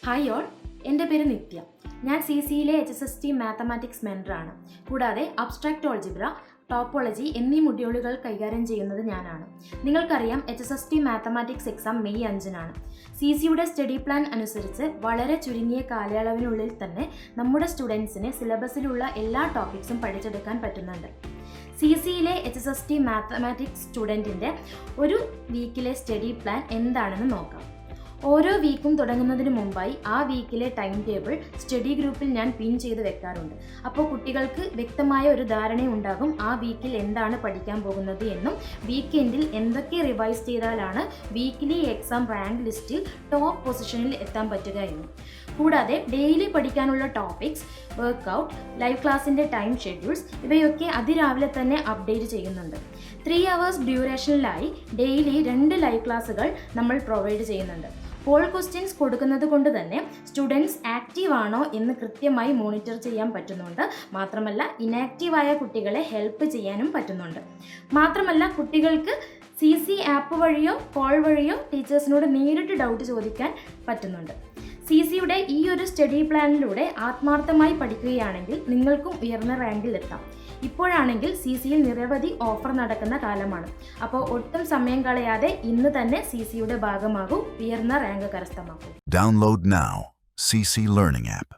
Hi all, എൻ്റെ പേര് നിത്യ. ഞാൻ CCയിലെ HSST മാത്തമാറ്റിക്സ് മെൻറ്ററാണ്. കൂടാതെ അബ്സ്ട്രാക്റ്റ് ഓൾജിബ്ര, ടോപ്പോളജി എന്നീ മൊഡ്യൂളുകൾ കൈകാര്യം ചെയ്യുന്നത് ഞാനാണ്. നിങ്ങൾക്കറിയാം, HSST മാത്തമാറ്റിക്സ് എക്സാം മെയ് 5-നാണ്. CCയുടെ സ്റ്റഡി പ്ലാൻ അനുസരിച്ച് വളരെ ചുരുങ്ങിയ കാലയളവിനുള്ളിൽ തന്നെ നമ്മുടെ സ്റ്റുഡൻസിന് സിലബസിലുള്ള എല്ലാ ടോപ്പിക്സും പഠിച്ചെടുക്കാൻ പറ്റുന്നുണ്ട്. CCയിലെ HSST മാത്തമാറ്റിക്സ് സ്റ്റുഡൻറ്റിൻ്റെ ഒരു വീക്കിലെ സ്റ്റഡി പ്ലാൻ എന്താണെന്ന് നോക്കാം. ഓരോ വീക്കും തുടങ്ങുന്നതിന് മുമ്പായി ആ വീക്കിലെ ടൈം ടേബിൾ സ്റ്റഡി ഗ്രൂപ്പിൽ ഞാൻ പിൻ ചെയ്ത് വെക്കാറുണ്ട്. അപ്പോൾ കുട്ടികൾക്ക് വ്യക്തമായ ഒരു ധാരണയുണ്ടാകും ആ വീക്കിൽ എന്താണ് പഠിക്കാൻ പോകുന്നത് എന്നും വീക്കെൻഡിൽ എന്തൊക്കെ റിവൈസ് ചെയ്താലാണ് വീക്കിലി എക്സാം റാങ്ക് ലിസ്റ്റിൽ ടോപ്പ് പൊസിഷനിൽ എത്താൻ പറ്റുക എന്നും. കൂടാതെ ഡെയിലി പഠിക്കാനുള്ള ടോപ്പിക്സ്, വർക്കൗട്ട്, ലൈവ് ക്ലാസ്സിൻ്റെ ടൈം ഷെഡ്യൂൾസ് ഇവയൊക്കെ അതിരാവിലെ തന്നെ അപ്ഡേറ്റ് ചെയ്യുന്നുണ്ട്. 3 hours ഡ്യൂറേഷനിലായി ഡെയിലി 2 ലൈവ് ക്ലാസ്സുകൾ നമ്മൾ പ്രൊവൈഡ് ചെയ്യുന്നുണ്ട്. പോൾ ക്വസ്റ്റ്യൻസ് കൊടുക്കുന്നത് കൊണ്ട് തന്നെ സ്റ്റുഡൻസ് ആക്റ്റീവ് ആണോ എന്ന് കൃത്യമായി മോണിറ്റർ ചെയ്യാൻ പറ്റുന്നുണ്ട്. മാത്രമല്ല, ഇനാക്റ്റീവായ കുട്ടികളെ ഹെൽപ്പ് ചെയ്യാനും പറ്റുന്നുണ്ട്. മാത്രമല്ല, കുട്ടികൾക്ക് CC ആപ്പ് വഴിയോ കോൾ വഴിയോ ടീച്ചേഴ്സിനോട് നേരിട്ട് ഡൗട്ട് ചോദിക്കാൻ പറ്റുന്നുണ്ട്. CCയുടെ ഈ ഒരു സ്റ്റഡി പ്ലാനിലൂടെ ആത്മാർത്ഥമായി പഠിക്കുകയാണെങ്കിൽ നിങ്ങൾക്കും ഉയർന്ന റാങ്കിൽ എത്താം. ഇപ്പോഴാണെങ്കിൽ CCയിൽ നിരവധി ഓഫർ നടക്കുന്ന കാലമാണ്. അപ്പോൾ ഒട്ടും സമയം കളയാതെ ഇന്ന് തന്നെ CCയുടെ ഭാഗമാകൂ, ഉയർന്ന rank കരസ്ഥമാക്കൂ. Download now CC Learning app.